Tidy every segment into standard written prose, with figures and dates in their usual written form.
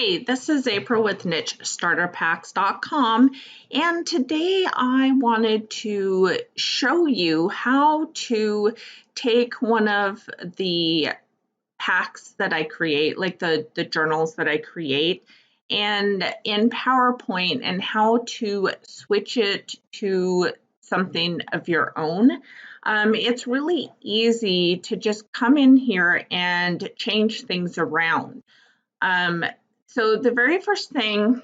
Hi, this is April with NicheStarterPacks.com, and today I wanted to show you how to take one of the packs that I create, like the journals that I create, and in PowerPoint, and how to switch it to something of your own. It's really easy to just come in here and change things around. So the very first thing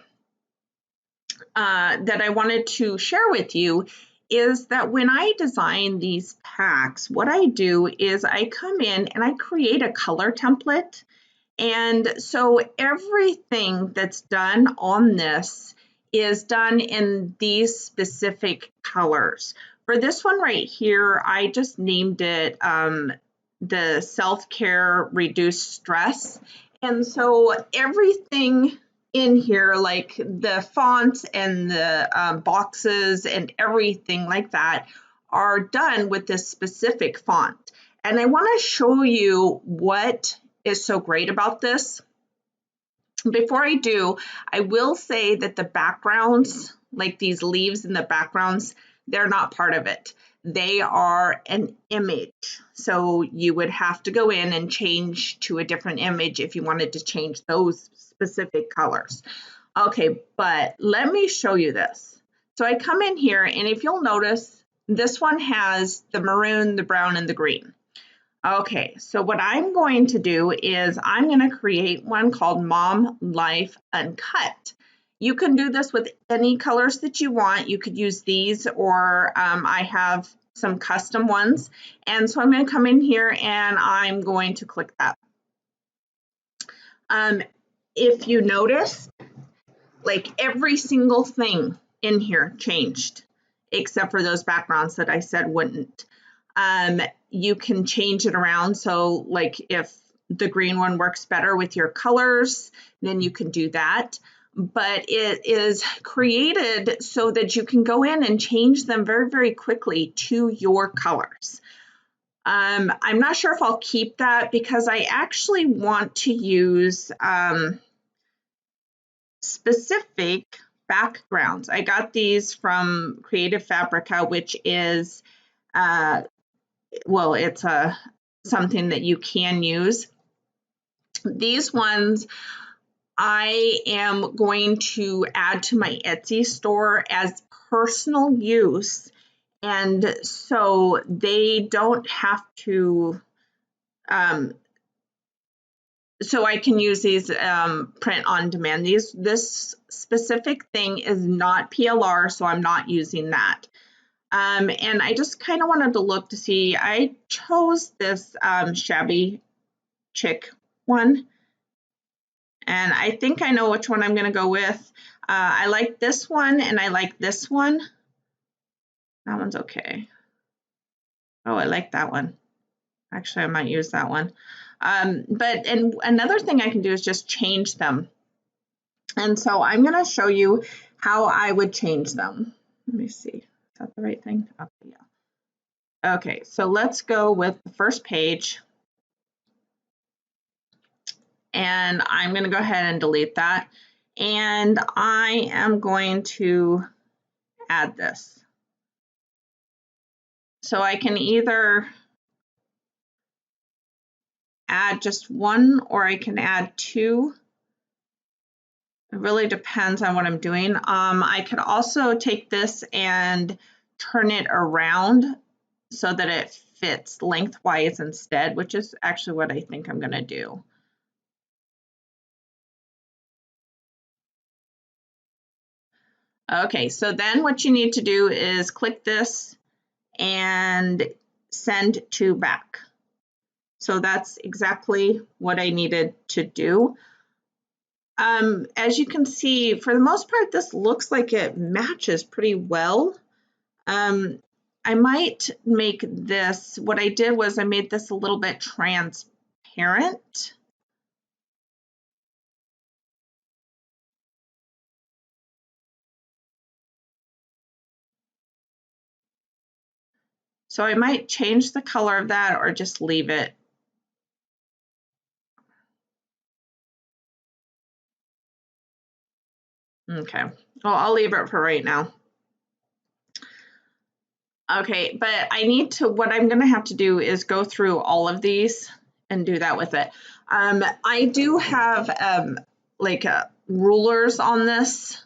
that I wanted to share with you is that when I design these packs, what I do is I come in and I create a color template. And so everything that's done on this is done in these specific colors. For this one right here, I just named it the Self-Care Reduce Stress. And so everything in here, like the fonts and the boxes and everything like that, are done with this specific font. And I want to show you what is so great about this. Before I do, I will say that the backgrounds, like these leaves in the backgrounds, they're not part of it. They are an image. So you would have to go in and change to a different image if you wanted to change those specific colors. Okay, but let me show you this. So I come in here, and if you'll notice, this one has the maroon, the brown, and the green. Okay, so what I'm going to do is I'm going to create one called Mom Life Uncut. You can do this with any colors that you want. You could use these, or I have some custom ones. And so I'm going to come in here and I'm going to click that. If you notice, like every single thing in here changed, except for those backgrounds that I said wouldn't. You can change it around. So like if the green one works better with your colors, then you can do that. But it is created so that you can go in and change them very, very quickly to your colors. I'm not sure if I'll keep that because I actually want to use specific backgrounds. I got these from Creative Fabrica, which is well, it's something that you can use. These ones I am going to add to my Etsy store as personal use, and so they don't have to, so I can use these print on demand. This specific thing is not PLR, so I'm not using that. And I just kind of wanted to look to see, I chose this Shabby Chick one, and I think I know which one I'm going to go with. I like this one, and I like this one. That one's okay. Oh, I like that one. Actually, I might use that one. But another thing I can do is just change them. And so I'm going to show you how I would change them. Let me see. Is that the right thing? Okay, yeah. Okay, so let's go with the first page. And I'm going to go ahead and delete that. And I am going to add this. So I can either add just one or I can add two. It really depends on what I'm doing. I could also take this and turn it around so that it fits lengthwise instead, which is actually what I think I'm going to do. Okay, so then what you need to do is click this and send to back. So that's exactly what I needed to do. As you can see, for the most part, this looks like it matches pretty well. I might make this, what I did was I made this a little bit transparent. So I might change the color of that or just leave it. Okay, well, I'll leave it for right now. Okay, but I need to, what I'm gonna have to do is go through all of these and do that with it. I do have like rulers on this.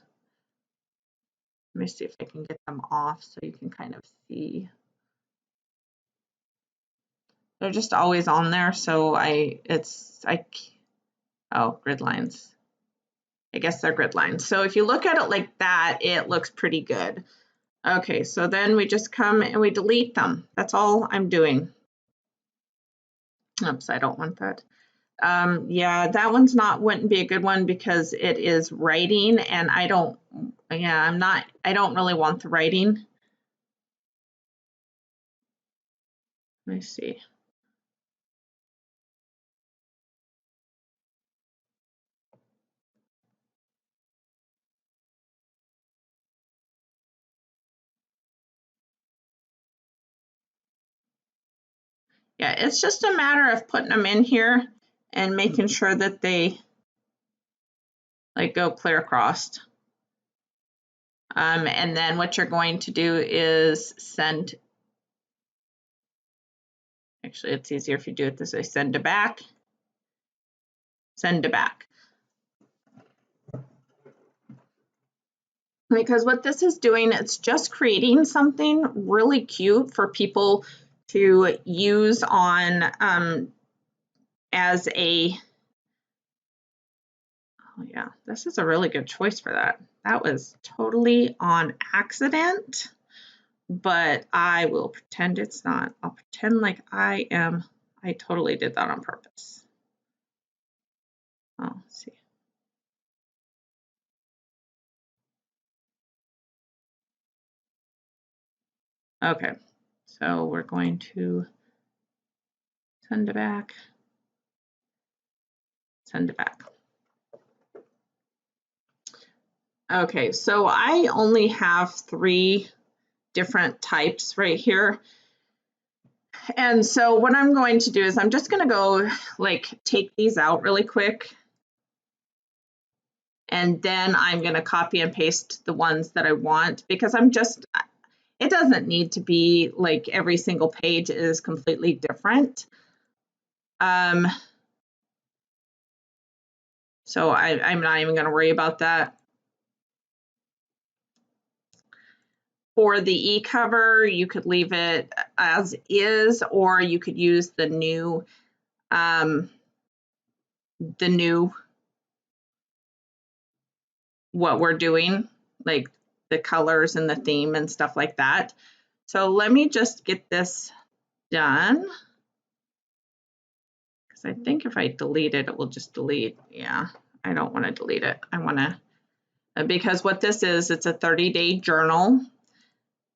Let me see if I can get them off so you can kind of see. They're just always on there, so oh, grid lines. I guess they're grid lines. So if you look at it like that, it looks pretty good. Okay, so then we just come and we delete them. That's all I'm doing. Oops, I don't want that. Yeah, that one's wouldn't be a good one because it is writing and I don't really want the writing. Let me see. Yeah, it's just a matter of putting them in here and making sure that they like go clear across. And then what you're going to do is send. Actually, it's easier if you do it this way. Send to back. Send to back. Because what this is doing, it's just creating something really cute for people to use on as a, oh yeah, this is a really good choice for that. That was totally on accident, but I will pretend it's not. I'll pretend like I totally did that on purpose. Oh, let's see. Okay, so we're going to send it back, send it back. Okay, so I only have 3 different types right here. And so what I'm going to do is I'm just going to go like take these out really quick. And then I'm going to copy and paste the ones that I want because it doesn't need to be like every single page is completely different. So I'm not even going to worry about that. For the e-cover, you could leave it as is, or you could use the new what we're doing, like the colors and the theme and stuff like that. So let me just get this done. Because I think if I delete it, it will just delete. Yeah, I don't want to delete it. I want to, because what this is, it's a 30-day journal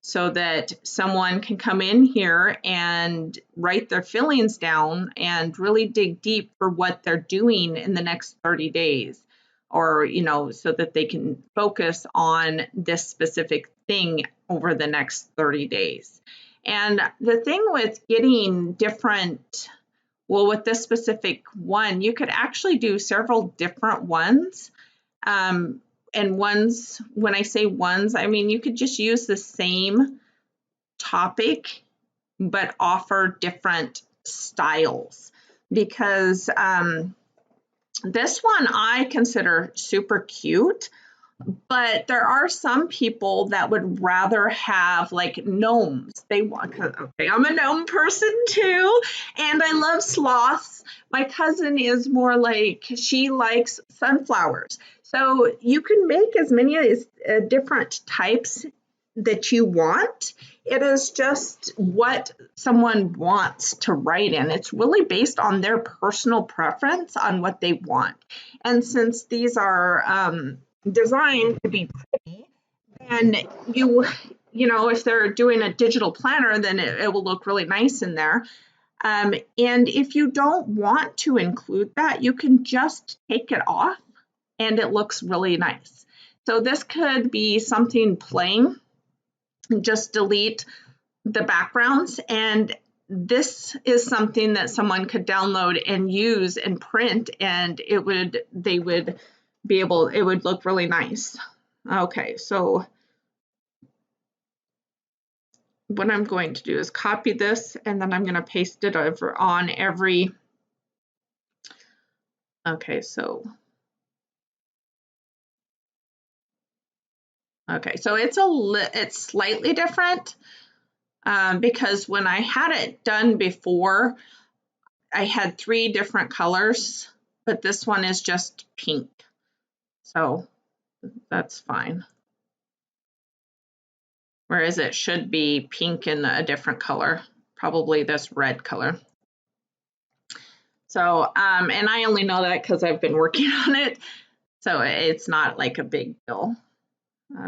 so that someone can come in here and write their feelings down and really dig deep for what they're doing in the next 30 days. Or, so that they can focus on this specific thing over the next 30 days. And the thing with getting different, well, with this specific one, you could actually do several different ones. And ones, when I say ones, I mean, you could just use the same topic, but offer different styles because this one I consider super cute, but there are some people that would rather have like gnomes. They want, okay, I'm a gnome person too, and I love sloths. My cousin is more like, she likes sunflowers. So you can make as many as different types that you want. It is just what someone wants to write in. It's really based on their personal preference on what they want. And since these are designed to be pretty, and if they're doing a digital planner, then it will look really nice in there. And if you don't want to include that, you can just take it off and it looks really nice. So this could be something plain, just delete the backgrounds, and this is something that someone could download and use and print, and it would look really nice. Okay, so what I'm going to do is copy this, and then I'm going to paste it over on every, okay, so it's slightly different because when I had it done before, I had 3 different colors, but this one is just pink, so that's fine. Whereas it should be pink in a different color, probably this red color. So, and I only know that because I've been working on it, so it's not like a big deal.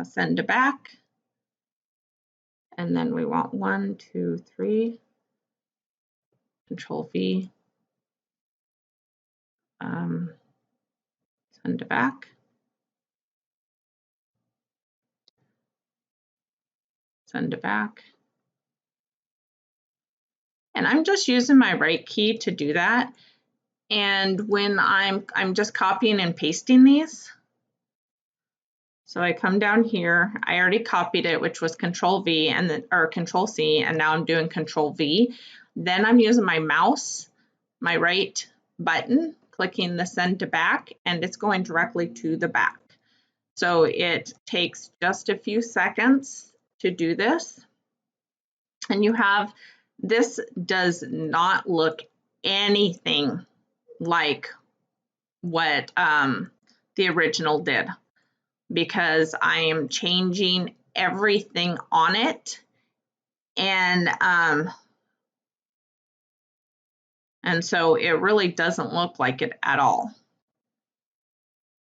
Send to back, and then we want 1, 2, 3, Control V, send to back, send to back. And I'm just using my right key to do that. And when I'm just copying and pasting these. So I come down here, I already copied it, which was Control V and then, or Control C, and now I'm doing Control V. Then I'm using my mouse, my right button, clicking the send to back, and it's going directly to the back. So it takes just a few seconds to do this. And you have, this does not look anything like what the original did, because I am changing everything on it, and so it really doesn't look like it at all.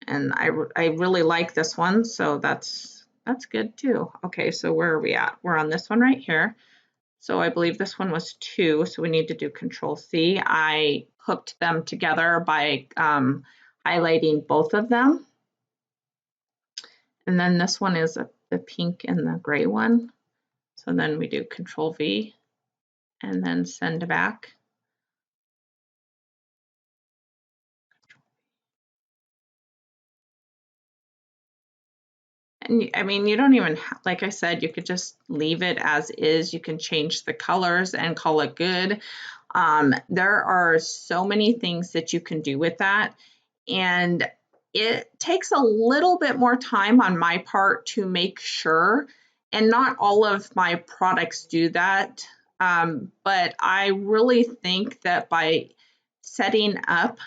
And I really like this one, so that's good too. Okay, so where are we at? We're on this one right here. So I believe this one was 2, so we need to do Control C. I hooked them together by highlighting both of them. And then this one is the pink and the gray one. So then we do Control V and then send back. And I mean, you don't even, like I said, you could just leave it as is. You can change the colors and call it good. There are so many things that you can do with that. And it takes a little bit more time on my part to make sure, and not all of my products do that. But I really think that by setting up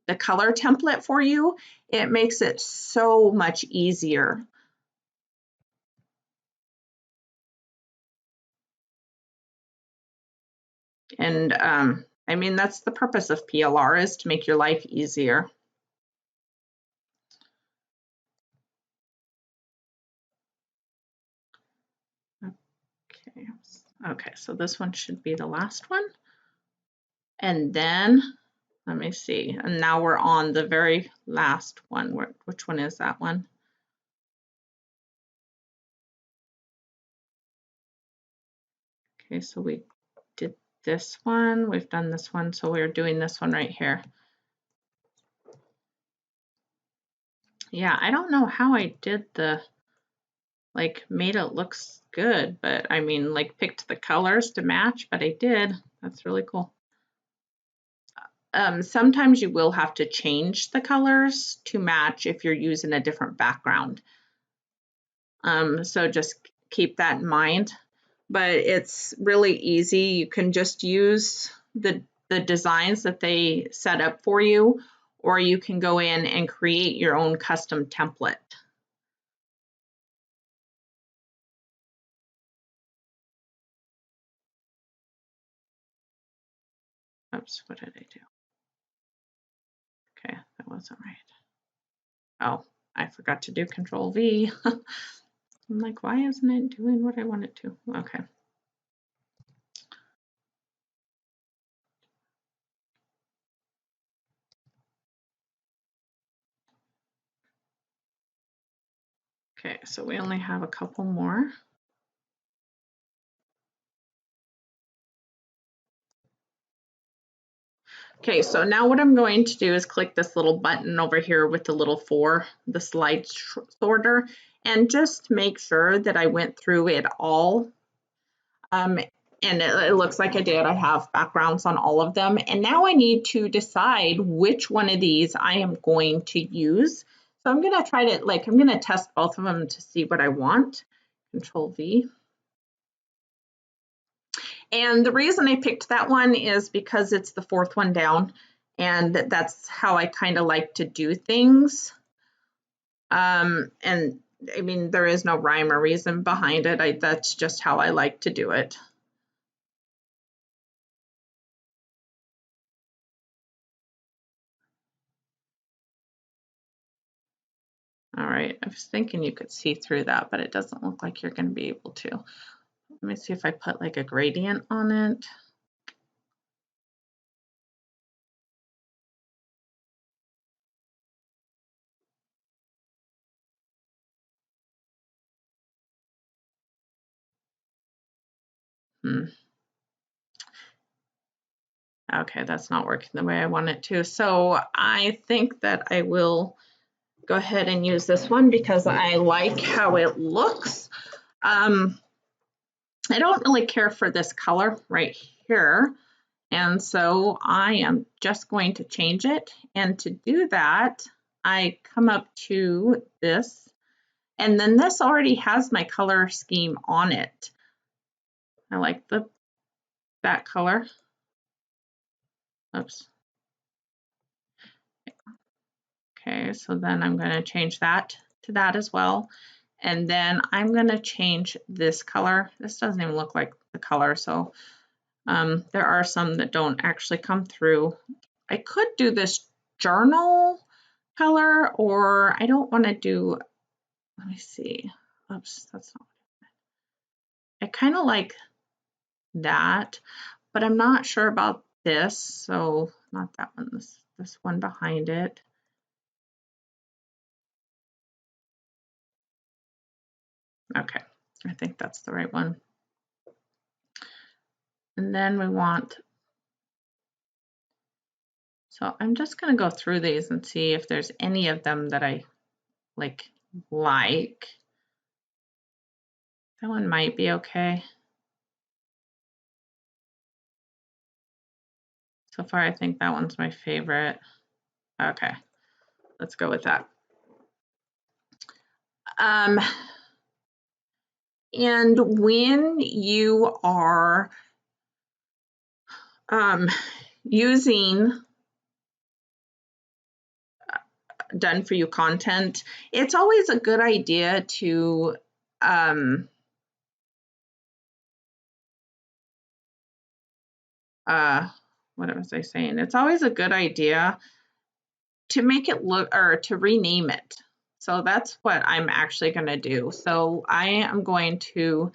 the color template for you, it makes it so much easier. And I mean, that's the purpose of PLR, is to make your life easier. Okay, so this one should be the last one. And then, let me see, and now we're on the very last one. Which one is that one? Okay, so we did this one, we've done this one, so we're doing this one right here. Yeah, I don't know how I did the, like, made it looks good, but I mean, like, picked the colors to match, but I did. That's really cool. Sometimes you will have to change the colors to match if you're using a different background. So just keep that in mind. But it's really easy. You can just use the designs that they set up for you, or you can go in and create your own custom template. Oops, what did I do? Okay, that wasn't right. Oh, I forgot to do Control V. I'm like, why isn't it doing what I want it to? Okay. Okay, so we only have a couple more. Okay, so now what I'm going to do is click this little button over here with the little 4, the slide sorter, and just make sure that I went through it all. And it looks like I did. I have backgrounds on all of them. And now I need to decide which one of these I am going to use. So I'm going to try to, I'm going to test both of them to see what I want. Control V. And the reason I picked that one is because it's the fourth one down, and that's how I kind of like to do things. And I mean, there is no rhyme or reason behind it. That's just how I like to do it. All right, I was thinking you could see through that, but it doesn't look like you're going to be able to. Let me see if I put like a gradient on it. Okay, that's not working the way I want it to. So I think that I will go ahead and use this one because I like how it looks. I don't really care for this color right here. And so I am just going to change it. And to do that, I come up to this, and then this already has my color scheme on it. I like that color. Oops. Okay, so then I'm going to change that to that as well. And then I'm going to change this color. This doesn't even look like the color, so there are some that don't actually come through. I could do this journal color, or I don't want to do, let me see. Oops, that's not. I kind of like that, but I'm not sure about this. So not that one, this one behind it. Okay, I think that's the right one. And then we want, so I'm just going to go through these and see if there's any of them that I like. That one might be okay. So far, I think that one's my favorite. Okay, let's go with that. And when you are using done for you content, it's always a good idea to what was I saying? It's always a good idea to make it look, or to rename it. So that's what I'm actually going to do. So I am going to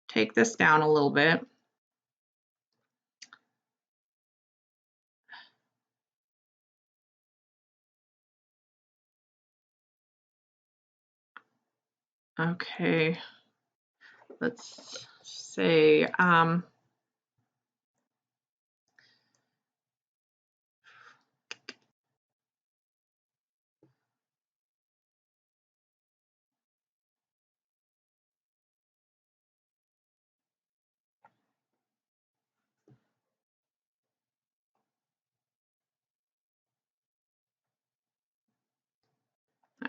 take this down a little bit. Okay, let's say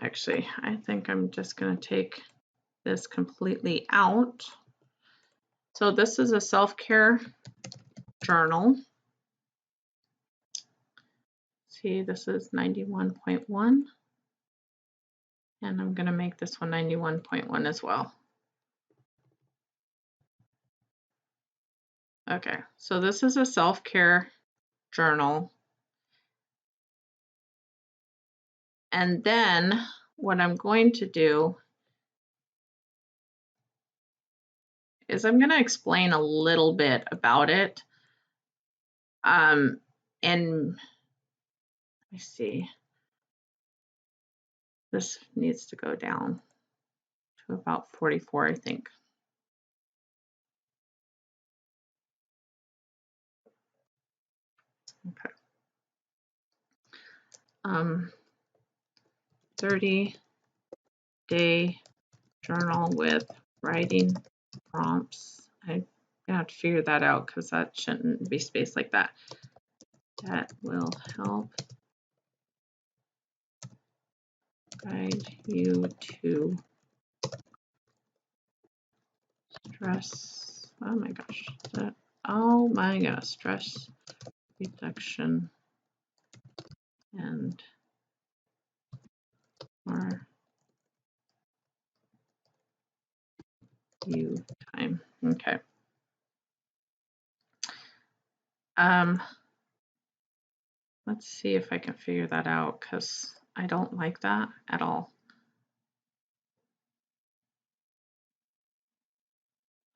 actually, I think I'm just going to take this completely out. So this is a self-care journal. See, this is 91.1, and I'm going to make this one 91.1 as well. Okay, so this is a self-care journal. And then what I'm going to do is I'm going to explain a little bit about it. And let me see. This needs to go down to about 44, I think. Okay. 30-day journal with writing prompts. I have to figure that out because that shouldn't be spaced like that. That will help guide you to stress. Oh my gosh. Stress reduction and more you time. Okay. Let's see if I can figure that out because I don't like that at all.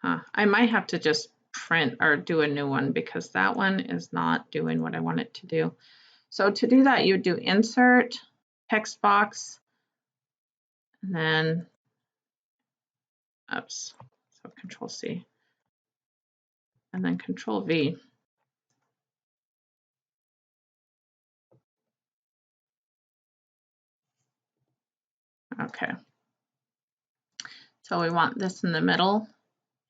I might have to just print or do a new one because that one is not doing what I want it to do. So to do that, you do insert, text box, and then, oops, so Control C, and then Control V. Okay. So we want this in the middle,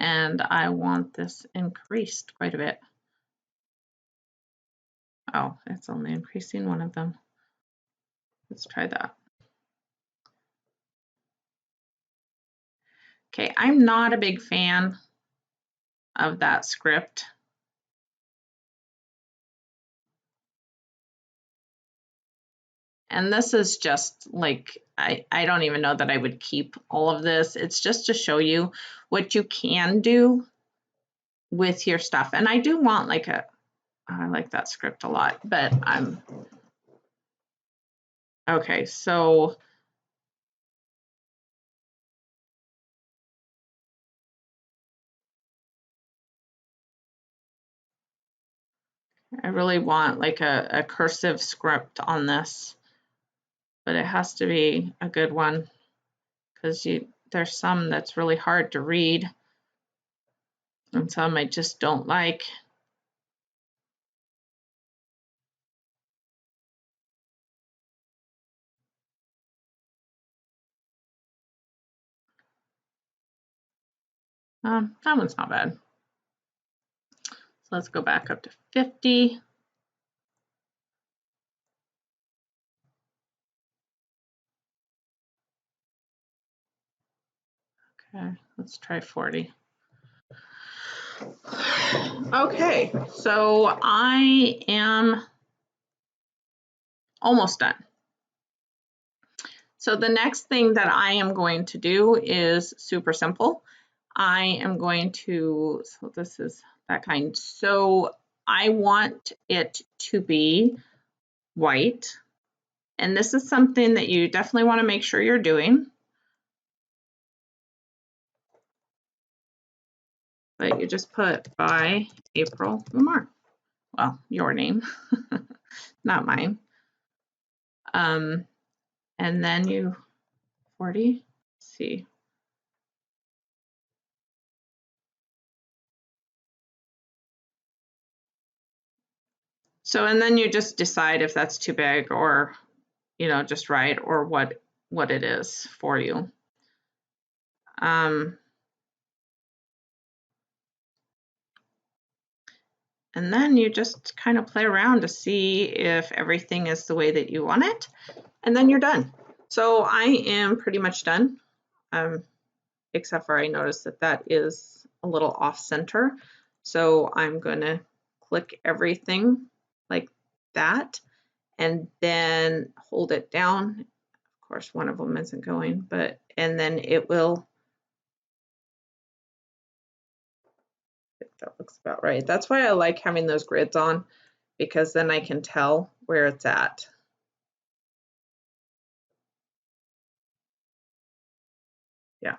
and I want this increased quite a bit. Oh, it's only increasing one of them. Let's try that. Okay, I'm not a big fan of that script. And this is just like, I don't even know that I would keep all of this. It's just to show you what you can do with your stuff. And I do want like I like that script a lot, but okay, so I really want like a cursive script on this, but it has to be a good one because there's some that's really hard to read and some I just don't like. That one's not bad. So let's go back up to 50. Okay, let's try 40. Okay, so I am almost done. So the next thing that I am going to do is super simple. I am going to, so this is that kind. So I want it to be white. And this is something that you definitely want to make sure you're doing. But you just put by April Lamar. Well, your name, not mine. And then you 40, let's see. So, and then you just decide if that's too big or, you know, just right or what it is for you. And then you just kind of play around to see if everything is the way that you want it, and then you're done. So I am pretty much done, except for I noticed that that is a little off center. So I'm going to click everything like that and then hold it down. Of course, one of them isn't going, but, and then it will, I think that looks about right. That's why I like having those grids on, because then I can tell where it's at. Yeah.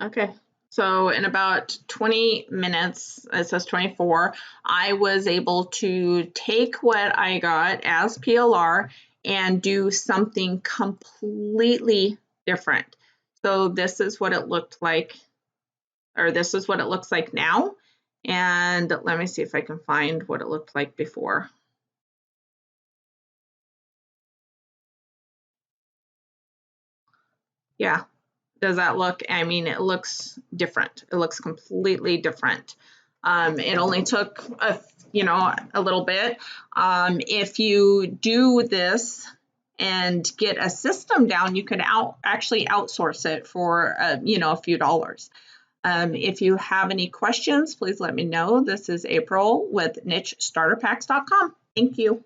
Okay. So in about 20 minutes, it says 24, I was able to take what I got as PLR and do something completely different. So this is what it looked like, or this is what it looks like now. And let me see if I can find what it looked like before. Yeah. Does that look, I mean, it looks different. It looks completely different. It only took a little bit. If you do this and get a system down, you could actually outsource it for a few dollars. If you have any questions, please let me know. This is April with nichestarterpacks.com. Thank you.